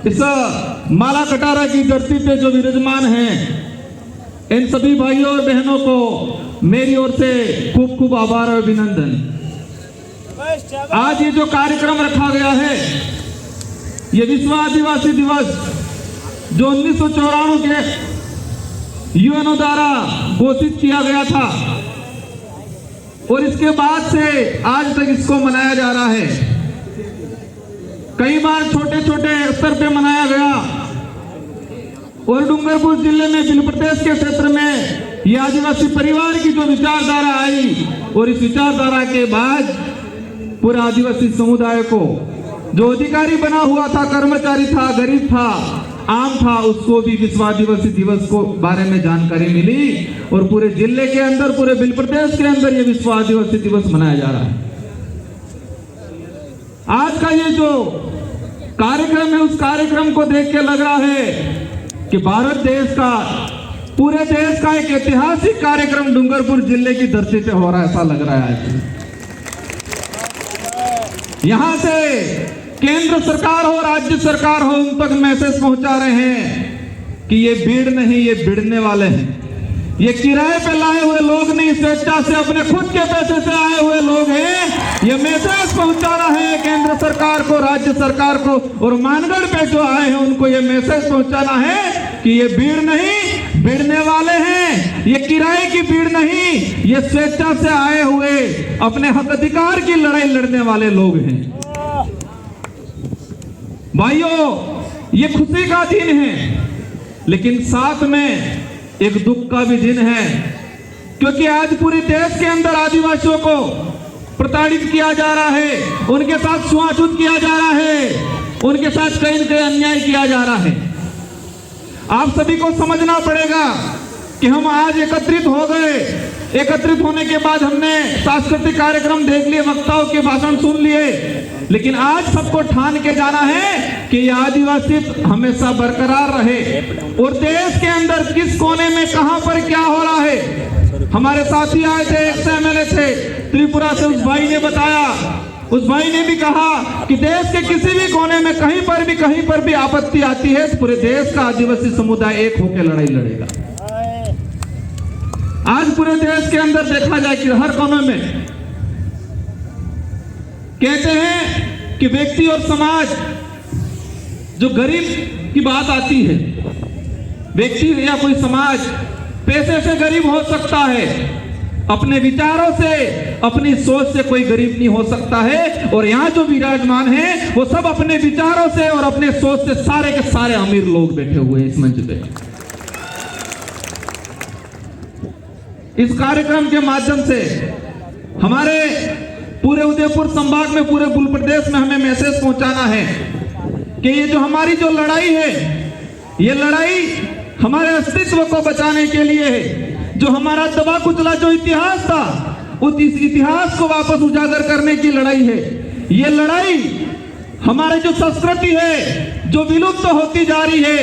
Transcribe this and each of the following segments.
इस माला कटारा की धरती पे जो विराजमान हैं, इन सभी भाइयों और बहनों को मेरी ओर से खूब खूब आभार और अभिनंदन। आज ये जो कार्यक्रम रखा गया है, ये विश्व आदिवासी दिवस जो 1994 के यूएनओ द्वारा घोषित किया गया था और इसके बाद से आज तक इसको मनाया जा रहा है। कई बार छोटे छोटे स्तर पे मनाया गया और डूंगरपुर जिले में बिल प्रदेश के क्षेत्र में ये आदिवासी परिवार की जो विचारधारा आई और इस विचारधारा के बाद पूरे आदिवासी समुदाय को जो अधिकारी बना हुआ था, कर्मचारी था, गरीब था, आम था, उसको भी विश्व आदिवासी दिवस को बारे में जानकारी मिली और पूरे जिले के अंदर, पूरे बिल प्रदेश के अंदर ये विश्व आदिवासी दिवस मनाया जा रहा है। आज का ये जो कार्यक्रम है, उस कार्यक्रम को देख के लग रहा है कि भारत देश का, पूरे देश का एक ऐतिहासिक कार्यक्रम डूंगरपुर जिले की धरती पे हो रहा है, ऐसा लग रहा है। यहां से केंद्र सरकार हो, राज्य सरकार हो, उन तक मैसेज पहुंचा रहे हैं कि ये भीड़ नहीं, ये भिड़ने वाले हैं। ये किराए पे लाए हुए लोग नहीं, स्वेच्छा से अपने खुद के पैसे से आए हुए लोग हैं। ये मैसेज पहुंचाना है केंद्र सरकार को, राज्य सरकार को, और मानगढ़ पे जो आए हैं उनको ये मैसेज पहुंचाना है कि ये भीड़ नहीं, भिड़ने वाले हैं। ये किराए की भीड़ नहीं, ये स्वेच्छा से आए हुए अपने हक अधिकार की लड़ाई लड़ने वाले लोग हैं। भाइयों, ये खुशी का दिन है, लेकिन साथ में एक दुख का भी दिन है, क्योंकि आज पूरे देश के अंदर आदिवासियों को प्रताड़ित किया जा रहा है, उनके साथ छुआछूत किया जा रहा है, उनके साथ कहीं न कहीं अन्याय किया जा रहा है। आप सभी को समझना पड़ेगा कि हम आज एकत्रित हो गए। एकत्रित होने के बाद हमने सांस्कृतिक कार्यक्रम देख लिए, वक्ताओं के भाषण सुन लिए, लेकिन आज सबको ठान के जाना है कि यह आदिवासी हमेशा बरकरार रहे और देश के अंदर किस कोने में कहां पर क्या हो रहा है। हमारे साथी आए थे, एक एमएलए थे त्रिपुरा से, उस भाई ने बताया, उस भाई ने भी कहा कि देश के किसी भी कोने में कहीं पर भी आपत्ति आती है तो पूरे देश का आदिवासी समुदाय एक होकर लड़ाई लड़ेगा। आज पूरे देश के अंदर देखा जाए कि हर कोने में कहते हैं कि व्यक्ति और समाज, जो गरीब की बात आती है, व्यक्ति या कोई समाज पैसे से गरीब हो सकता है, अपने विचारों से, अपनी सोच से कोई गरीब नहीं हो सकता है। और यहाँ जो विराजमान है वो सब अपने विचारों से और अपने सोच से सारे के सारे अमीर लोग बैठे हुए हैं इस मंच पे। इस कार्यक्रम के माध्यम से हमारे पूरे उदयपुर संभाग में, पूरे गुल प्रदेश में हमें मैसेज पहुंचाना है कि ये जो हमारी जो लड़ाई है, ये लड़ाई हमारे अस्तित्व को बचाने के लिए है। जो हमारा दबा कुचला जो इतिहास था, उस इतिहास को वापस उजागर करने की लड़ाई है। ये लड़ाई हमारे जो संस्कृति है जो विलुप्त होती जा रही है,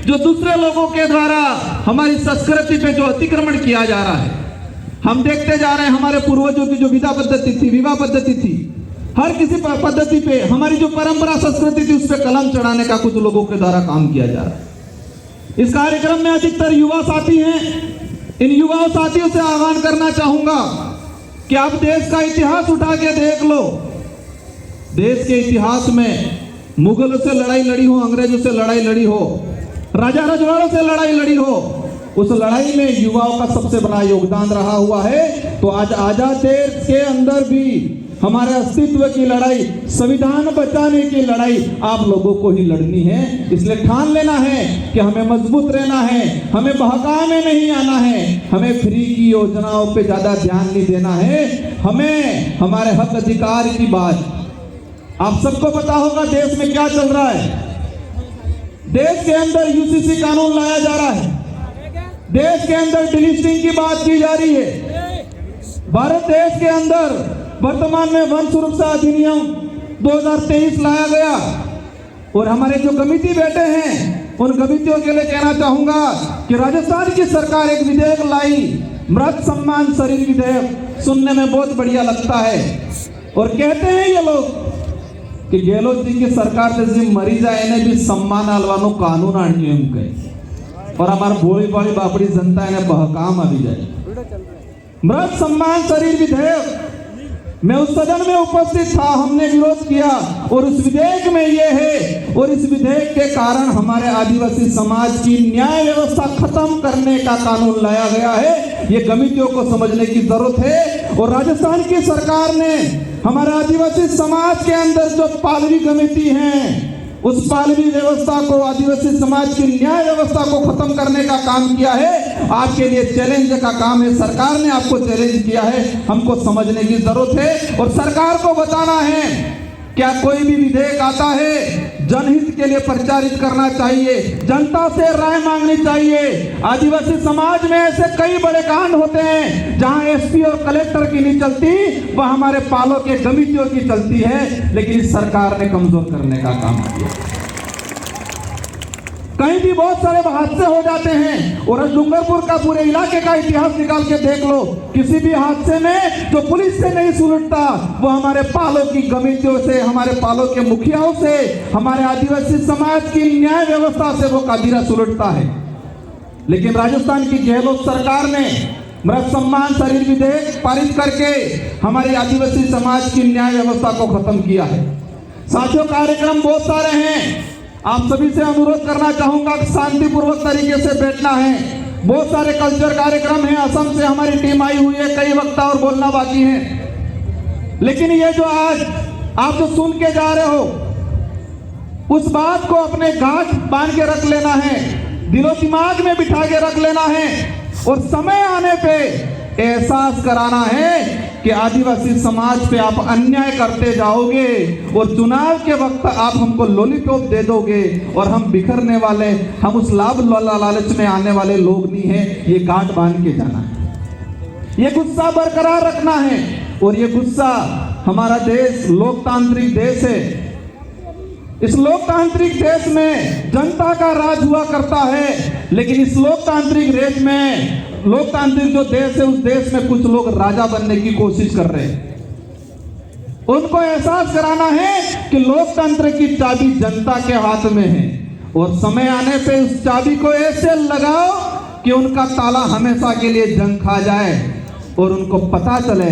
जो दूसरे लोगों के द्वारा हमारी संस्कृति पे जो अतिक्रमण किया जा रहा है। हम देखते जा रहे हैं हमारे पूर्वजों की जो विदा पद्धति थी, विवाह पद्धति थी, हर किसी पद्धति पे हमारी जो परंपरा संस्कृति थी उस पर कलम चढ़ाने का कुछ लोगों के द्वारा काम किया जा रहा है। इस कार्यक्रम में अधिकतर युवा साथी हैं। इन युवाओं साथियों से आह्वान करना चाहूंगा कि आप देश का इतिहास उठा के देख लो। देश के इतिहास में मुगलों से लड़ाई लड़ी हो, अंग्रेजों से लड़ाई लड़ी हो, राजा रजवाड़ों से लड़ाई लड़ी हो, उस लड़ाई में युवाओं का सबसे बड़ा योगदान रहा हुआ है। तो आज आजाद देश के अंदर भी हमारे अस्तित्व की लड़ाई, संविधान बचाने की लड़ाई आप लोगों को ही लड़नी है। इसलिए ठान लेना है कि हमें मजबूत रहना है, हमें बहकावे में नहीं आना है, हमें फ्री की योजनाओं पे ज्यादा ध्यान नहीं देना है, हमें हमारे हक अधिकार की बात। आप सबको पता होगा देश में क्या चल रहा है। देश के अंदर यूसीसी कानून लाया जा रहा है, देश के अंदर डिलिस्टिंग की बात की जा रही है। भारत देश के अंदर वर्तमान में वन सुरक्षा अधिनियम 2023 लाया गया और हमारे जो कमेटी बैठे हैं उन कमेटियों के लिए कहना चाहूंगा कि राजस्थान की सरकार एक विधेयक लाई, मृत सम्मान शरीर विधेयक। सुनने में बहुत बढ़िया लगता है और कहते हैं ये लोग कि गहलोत जी की सरकार जैसी मरी जाए ने भी सम्मान आलवानो कानून आणियो एम कहे और हमारा भोली भाली बापड़ी जनता ने बहकाम आ जाए। मृत सम्मान शरीर विधेयक मैं उस सदन में उपस्थित था, हमने विरोध किया और उस विधेयक में ये है और इस विधेयक के कारण हमारे आदिवासी समाज की न्याय व्यवस्था खत्म करने का कानून लाया गया है। ये गमितियों को समझने की जरूरत है। और राजस्थान की सरकार ने हमारे आदिवासी समाज के अंदर जो पालवी गमिति है उस पालवी व्यवस्था को, आदिवासी समाज की न्याय व्यवस्था को खत्म करने का काम किया है। आपके लिए चैलेंज का काम है, सरकार ने आपको चैलेंज किया है, हमको समझने की जरूरत है और सरकार को बताना है क्या कोई भी विधेयक आता है जनहित के लिए प्रचारित करना चाहिए, जनता से राय मांगनी चाहिए। आदिवासी समाज में ऐसे कई बड़े कांड होते हैं जहां एसपी और कलेक्टर की नहीं चलती, वह हमारे पालों के गमितियों की चलती है, लेकिन इस सरकार ने कमजोर करने का काम किया। कहीं भी बहुत सारे हादसे हो जाते हैं और डूंगरपुर का पूरे इलाके का इतिहास निकाल के देख लो, किसी भी हादसे में जो पुलिस से नहीं सुलझता वो हमारे पालों की गमितियों से, हमारे पालों के मुखियाओं से, हमारे आदिवासी समाज की न्याय व्यवस्था से वो कादिरा सुलझता है। लेकिन राजस्थान की गहलोत सरकार ने मृत सम्मान शरीर विधेयक पारित करके हमारी आदिवासी समाज की न्याय व्यवस्था को खत्म किया है। साथियों, कार्यक्रम बहुत सारे हैं, आप सभी से अनुरोध करना चाहूंगा कि शांतिपूर्वक तरीके से बैठना है। बहुत सारे कल्चर कार्यक्रम हैं, असम से हमारी टीम आई हुई है, कई वक्ता और बोलना बाकी है। लेकिन ये जो आज आप जो सुन के जा रहे हो उस बात को अपने गांठ बांध के रख लेना है, दिलो दिमाग में बिठा के रख लेना है और समय आने पे एहसास कराना है कि आदिवासी समाज पे आप अन्याय करते जाओगे और चुनाव के वक्त आप हमको लॉलीपॉप दे दोगे और हम बिखरने वाले, हम उस लाभ लालच में आने वाले लोग नहीं हैं। ये गांठ बांध के जाना है, ये गुस्सा बरकरार रखना है। और ये गुस्सा, हमारा देश लोकतांत्रिक देश है, इस लोकतांत्रिक देश में जनता का राज हुआ करता है, लेकिन इस लोकतांत्रिक देश में, लोकतांत्रिक जो देश है उस देश में कुछ लोग राजा बनने की कोशिश कर रहे हैं। उनको एहसास कराना है कि लोकतंत्र की चाबी जनता के हाथ में है और समय आने पे उस चाबी को ऐसे लगाओ कि उनका ताला हमेशा के लिए जंग खा जाए और उनको पता चले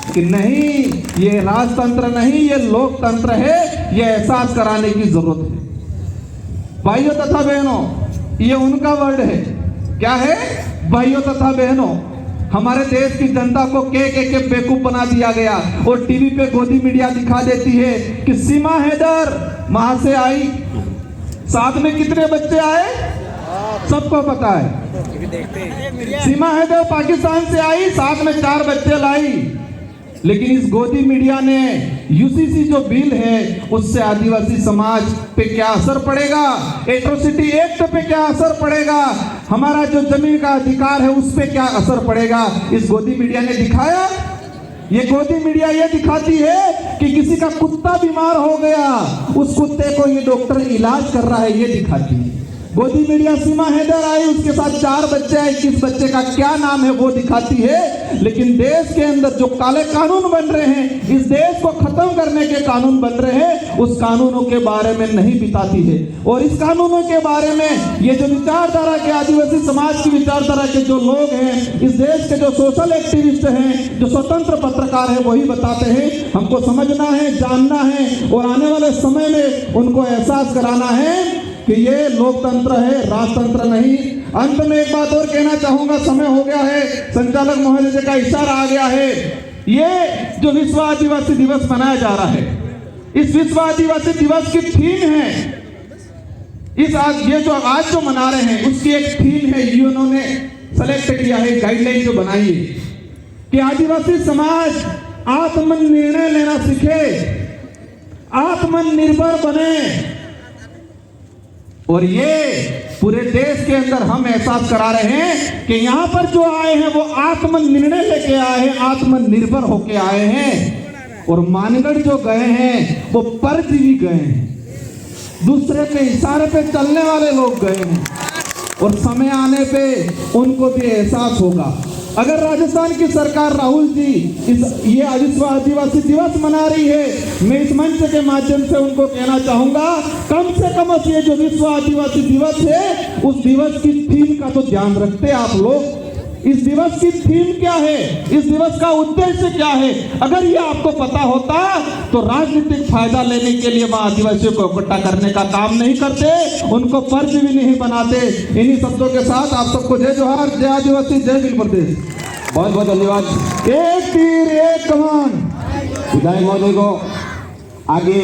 कि नहीं, ये राजतंत्र नहीं, ये लोकतंत्र है। ये एहसास कराने की जरूरत है। भाइयों तथा बहनों, ये उनका वर्ड है, क्या है? भाइयों तथा बहनों, हमारे देश की जनता को के बेवकूफ बना दिया गया और टीवी पे गोदी मीडिया दिखा देती है कि सीमा हैदर वहां से आई, साथ में कितने बच्चे आए सबको पता है। सीमा हैदर पाकिस्तान से आई, साथ में 4 बच्चे लाई। लेकिन इस गोदी मीडिया ने यूसीसी जो बिल है उससे आदिवासी समाज पे क्या असर पड़ेगा, एट्रोसिटी एक्ट पे क्या असर पड़ेगा, हमारा जो जमीन का अधिकार है उस पे क्या असर पड़ेगा, इस गोदी मीडिया ने दिखाया। ये गोदी मीडिया ये दिखाती है कि किसी का कुत्ता बीमार हो गया, उस कुत्ते को ये डॉक्टर इलाज कर रहा है, ये दिखाती है गोदी मीडिया। सीमा हैदर आई, उसके साथ 4 बच्चे आए, किस बच्चे का क्या नाम है वो दिखाती है। लेकिन देश के अंदर जो काले कानून बन रहे हैं, इस देश को खत्म करने के कानून बन रहे हैं, उस कानूनों के बारे में नहीं बताती है। और इस कानूनों के बारे में ये जो विचारधारा के, आदिवासी समाज की विचारधारा के जो लोग हैं, इस देश के जो सोशल एक्टिविस्ट हैं, जो स्वतंत्र पत्रकार हैं, वही बताते हैं। हमको समझना है, जानना है और आने वाले समय में उनको एहसास कराना है कि ये लोकतंत्र है, राजतंत्र नहीं। अंत में एक बात और कहना चाहूंगा, समय हो गया है, संचालक महोदय का इशारा आ गया है। ये जो विश्व आदिवासी दिवस मनाया जा रहा है, इस विश्व आदिवासी दिवस की थीम है, ये जो आज जो मना रहे हैं उसकी एक थीम है, यूएनओ ने सेलेक्ट किया है, गाइडलाइन जो बनाई है कि आदिवासी समाज आत्मनिर्णय लेना सीखे, आत्मनिर्भर बने। और ये पूरे देश के अंदर हम एहसास करा रहे हैं कि यहाँ पर जो आए हैं वो आत्मनिर्णय लेके आए हैं, आत्मनिर्भर होके आए हैं। और मानगढ़ जो गए हैं वो परजीवी गए हैं, दूसरे के इशारे पे चलने वाले लोग गए हैं। और समय आने पे उनको भी एहसास होगा अगर राजस्थान की सरकार राहुल जी ये विश्व आदिवासी दिवस मना रही है, मैं इस मंच के माध्यम से उनको कहना चाहूंगा, कम से कम ये जो विश्व आदिवासी दिवस है उस दिवस की थीम का तो ध्यान रखते आप लोग। इस दिवस की थीम क्या है, इस दिवस का उद्देश्य क्या है, अगर ये आपको पता होता तो राजनीतिक फायदा लेने के लिए वहां आदिवासियों को इकट्ठा करने का काम नहीं करते, उनको फर्ज भी नहीं बनाते। इन्हीं शब्दों के साथ आप सबको जय जोहार, जय आदिवासी, जय भील प्रदेश। बहुत बहुत धन्यवाद। एक तीर एक कमान। विधायक महोदय को आगे